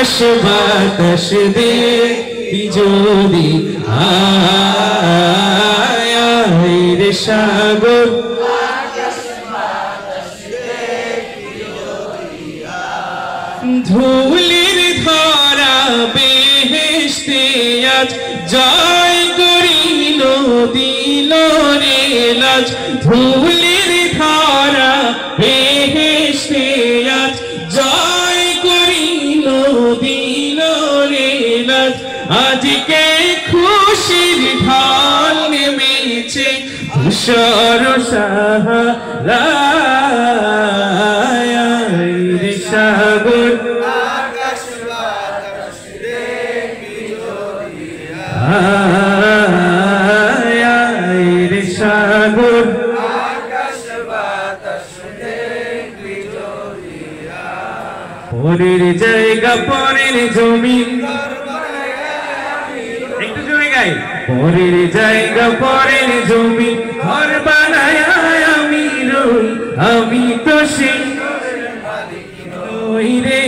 আকাশ বাতাস দেখি যদি আয় রে সাগর ধুলির ধরা বেহেশতে আজ জয় করিল দিল রে লাজ ধুলির ধরা বেহেশতে আজ জয় করিল দিল রে লাজ আজকে খুশির ঢল নেমেছে ধূসর সাহারা রে সাগর আকাশ বাতাস দেখি যদি রে সাগর আকাশ বাতাস দেখি যদি পরের জায়গা পরের জমিন একটু জোরে গাই পরের জায়গা পরের জমিন ঘর বানায় আমি রই আমি তো সেই নই রে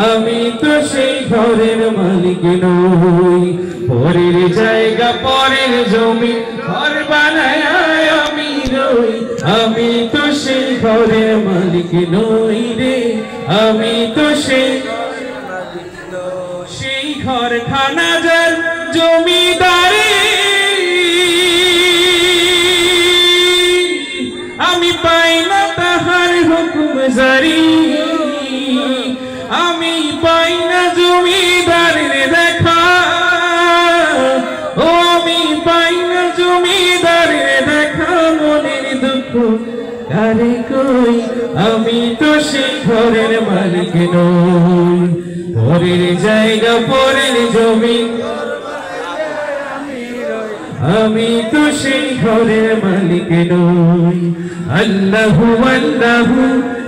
আমি তো সেই ঘরের মালিক নই পরের জায়গা পরের জমিন ঘর বানায় আমি রই আমি তো সেই ঘরের মালিক নই রে আমি তো সেই ঘরখানা যার জমিদারি আমি পাই না তাহার হুকুম জারি আমি পাই না জমিদারের দেখা ও আমি পাই না জমিদারের দেখা মনের দুঃখ কারে কই আমি তো সেই ঘরের মালিক নই পরের জায়গা পরের জমিন আমি তো সেই ঘরের মালিক নই আল্লাহু আল্লাহু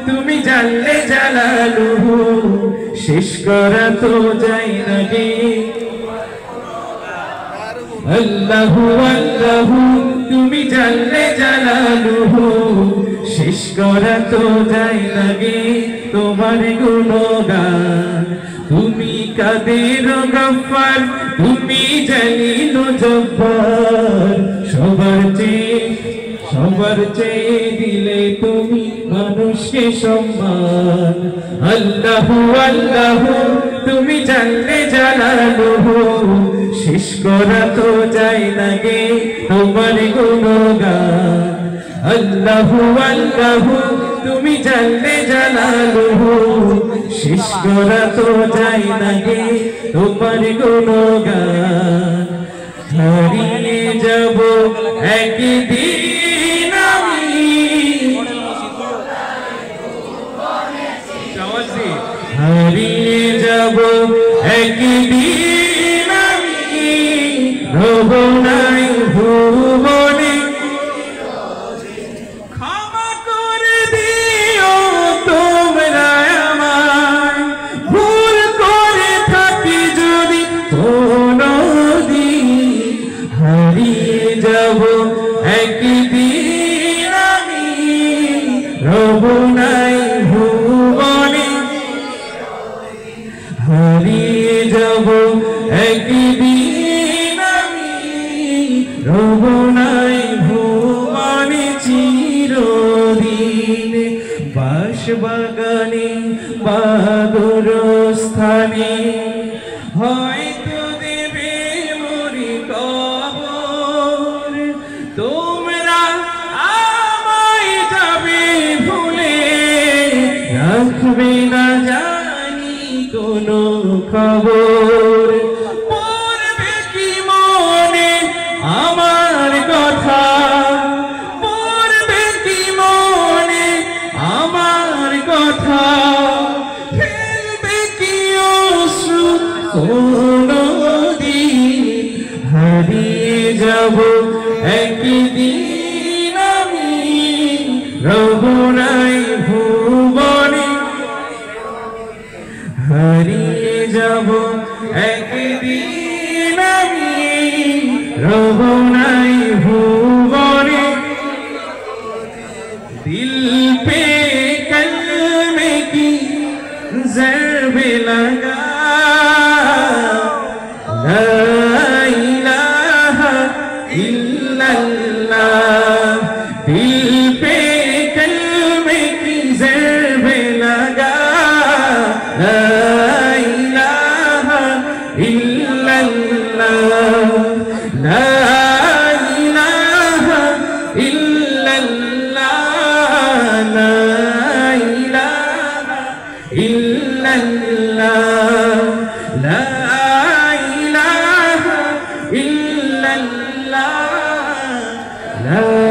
তুমি জানলে জালালুহু শেষ করা তো যায় না গে আল্লাহু আল্লাহু তুমি জানলে জালালুহু শেষ করা তো যায় না গে তোমার গুণগান তুমি কাদের গফফার তুমি জালিল জব্বার সবার চেয়ে দিলে তুমি মানুষকে সম্মান আল্লাহু আল্লাহু তুমি জানলে জালালুহু শেষ করা তো যায় না গে তোমার গুণগান আল্লাহু আল্লাহু তুমি জানলে জালালুহু শেষ করা তো যায় না গে তোমার গুণগান হারিয়ে যাব একদিন আমি হারিয়ে যাব একদিন আমি রব নাই ভুবনে ক্ষমা করে দিও তোমরা আমায় ভুল করে থাকি যদি কোনদিন হারিয়ে যাব একদিন আমি রব নাই ভুবনে হারিয়ে যাব একদিন আমি রব নাই ভুবনে চিরদিন বাঁশবাগানে বা গোরস্থানে হয়তো দেবে মরি কবর তোমরা আমায় যাবে ভুলে রাখবে না জানি কোনো খবর পড়বে কি মনে আমার কথা পড়বে কি মনে আমার কথা ফেলবে কি অশ্রু কোনদিন হারিয়ে যাব একদিন আমি রব নাই ভুবনে হারিয়ে যাব একদিন আমি রব নাই ভুবনে দিল পে কলমে কি ज़रबे लगा इल्लल्लाह दिल पे कलमे की ज़रबे लगा ला इलाहा इल्लल्लाह ला इलाहा इल्लल्लाह ला इलाहा इल्लल्लाह ला इलाहा इल्लल्लाह ला